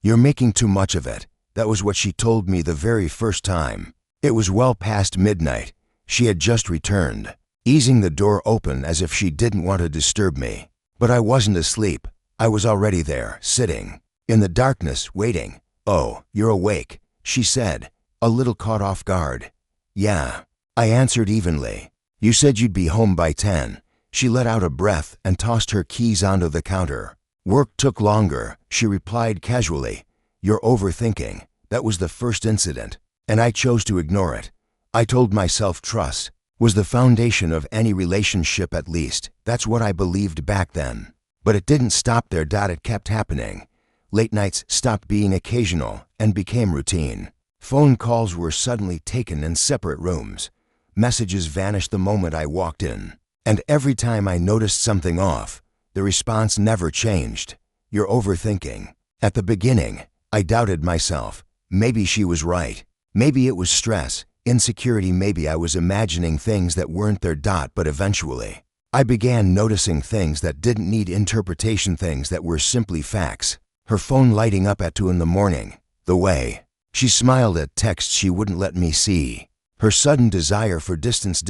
"You're making too much of it." That was what she told me the very first time. It was well past midnight. She had just returned, easing the door open as if she didn't want to disturb me. But I wasn't asleep. I was already there, sitting in the darkness, waiting. "Oh, you're awake," she said, a little caught off guard. "Yeah," I answered evenly. "You said you'd be home by 10. She let out a breath and tossed her keys onto the counter. "Work took longer," she replied casually. "You're overthinking." That was the first incident, and I chose to ignore it. I told myself trust was the foundation of any relationship, at least. That's what I believed back then. But it didn't stop there. It kept happening. Late nights stopped being occasional and became routine. Phone calls were suddenly taken in separate rooms. Messages vanished the moment I walked in. And every time I noticed something off, the response never changed. "You're overthinking." At the beginning, I doubted myself. Maybe she was right. Maybe it was stress, insecurity, maybe I was imagining things that weren't there. But eventually, I began noticing things that didn't need interpretation, things that were simply facts. Her phone lighting up at 2 in the morning. The way she smiled at texts she wouldn't let me see. Her sudden desire for distance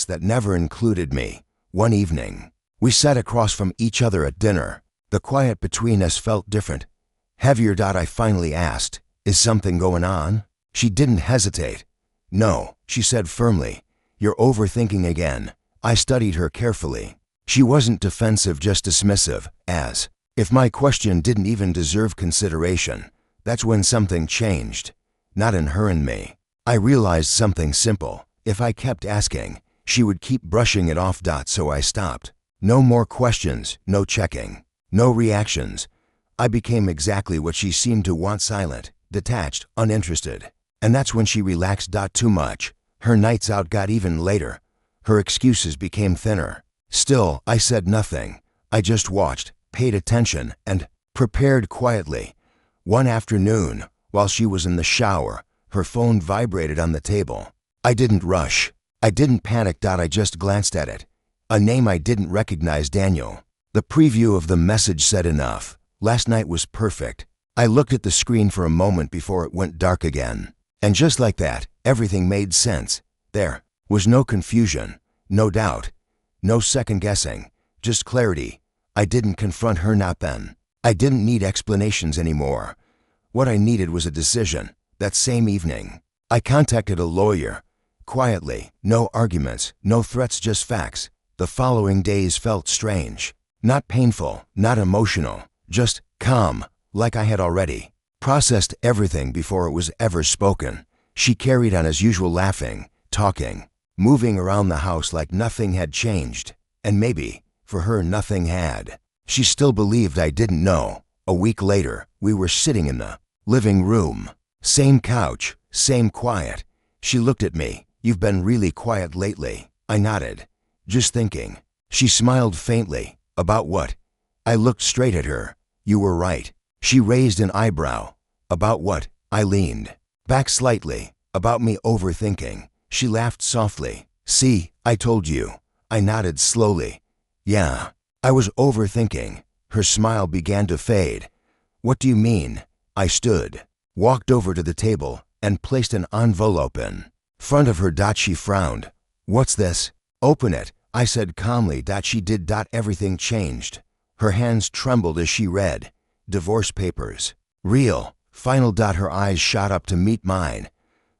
that never included me. One evening, we sat across from each other at dinner. The quiet between us felt different, heavier. I finally asked, "Is something going on?" She didn't hesitate. "No," she said firmly. "You're overthinking again." I studied her carefully. She wasn't defensive, just dismissive, as if my question didn't even deserve consideration. That's when something changed. Not in her and me. I realized something simple. If I kept asking, she would keep brushing it off. So I stopped. No more questions, no checking, no reactions. I became exactly what she seemed to want: silent, detached, uninterested. And that's when she relaxed. Too much. Her nights out got even later. Her excuses became thinner. Still, I said nothing. I just watched, paid attention, and prepared quietly. One afternoon, while she was in the shower, her phone vibrated on the table. I didn't rush. I didn't panic. I just glanced at it. A name I didn't recognize: Daniel. The preview of the message said enough. Last night was perfect. I looked at the screen for a moment before it went dark again. And just like that, everything made sense. There was no confusion, no doubt, no second guessing, just clarity. I didn't confront her, not then. I didn't need explanations anymore. What I needed was a decision. That same evening, I contacted a lawyer. Quietly, no arguments, no threats, just facts. The following days felt strange. Not painful, not emotional, just calm, like I had already processed everything before it was ever spoken. She carried on as usual, laughing, talking, moving around the house like nothing had changed. And maybe, for her, nothing had. She still believed I didn't know. A week later, we were sitting in the living room. Same couch, same quiet. She looked at me. "You've been really quiet lately." I nodded. "Just thinking." She smiled faintly. "About what?" I looked straight at her. "You were right." She raised an eyebrow. "About what?" I leaned back slightly. "About me overthinking." She laughed softly. "See, I told you." I nodded slowly. "Yeah, I was overthinking." Her smile began to fade. "What do you mean?" I stood, walked over to the table, and placed an envelope in front of her. She frowned. "What's this?" "Open it," I said calmly. She did. Everything changed. Her hands trembled as she read. "Divorce papers. Real. Final." Her eyes shot up to meet mine.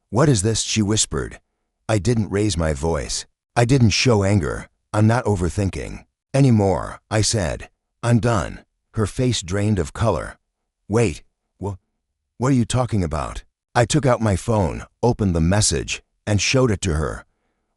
"What is this?" she whispered. I didn't raise my voice. I didn't show anger. "I'm not overthinking anymore," I said. "I'm done." Her face drained of color. "Wait, what are you talking about?" I took out my phone, opened the message, and showed it to her.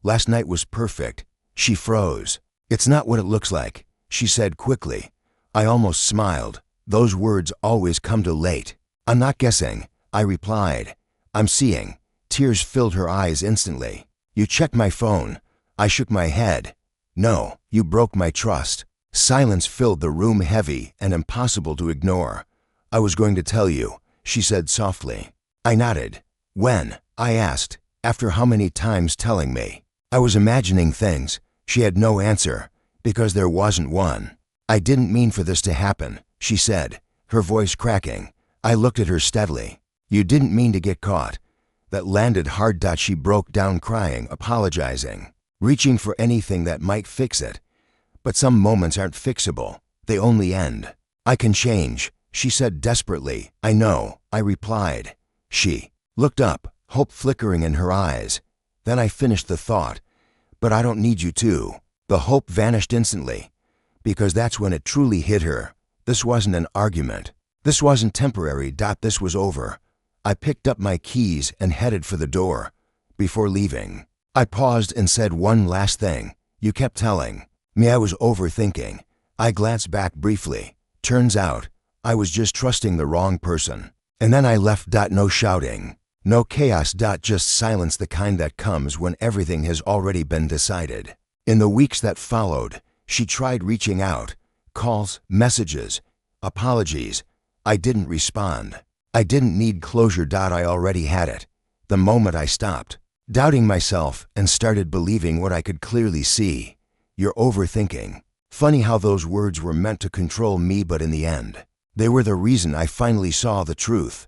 "Last night was perfect." She froze. "It's not what it looks like," she said quickly. I almost smiled. Those words always come too late. "I'm not guessing," I replied. "I'm seeing." Tears filled her eyes instantly. "You checked my phone." I shook my head. "No, you broke my trust." Silence filled the room, heavy and impossible to ignore. "I was going to tell you," she said softly. I nodded. "When?" I asked. "After how many times telling me?" I was imagining things. She had no answer, because there wasn't one. "I didn't mean for this to happen," she said, her voice cracking. I looked at her steadily. You didn't mean to get caught. That landed hard. She broke down crying, apologizing, reaching for anything that might fix it. But some moments aren't fixable. They only end. I can change, she said desperately. I know, I replied. She looked up, hope flickering in her eyes. Then I finished the thought. But I don't need you to. The hope vanished instantly. Because that's when it truly hit her. This wasn't an argument. This wasn't temporary. This was over. I picked up my keys and headed for the door. Before leaving, I paused and said one last thing. You kept telling me I was overthinking. I glanced back briefly. Turns out, I was just trusting the wrong person. And then I left. No shouting. No chaos. Just silence, the kind that comes when everything has already been decided. In the weeks that followed, she tried reaching out. Calls, messages, apologies. I didn't respond. I didn't need closure. I already had it. The moment I stopped doubting myself and started believing what I could clearly see. You're overthinking. Funny how those words were meant to control me, but in the end, they were the reason I finally saw the truth.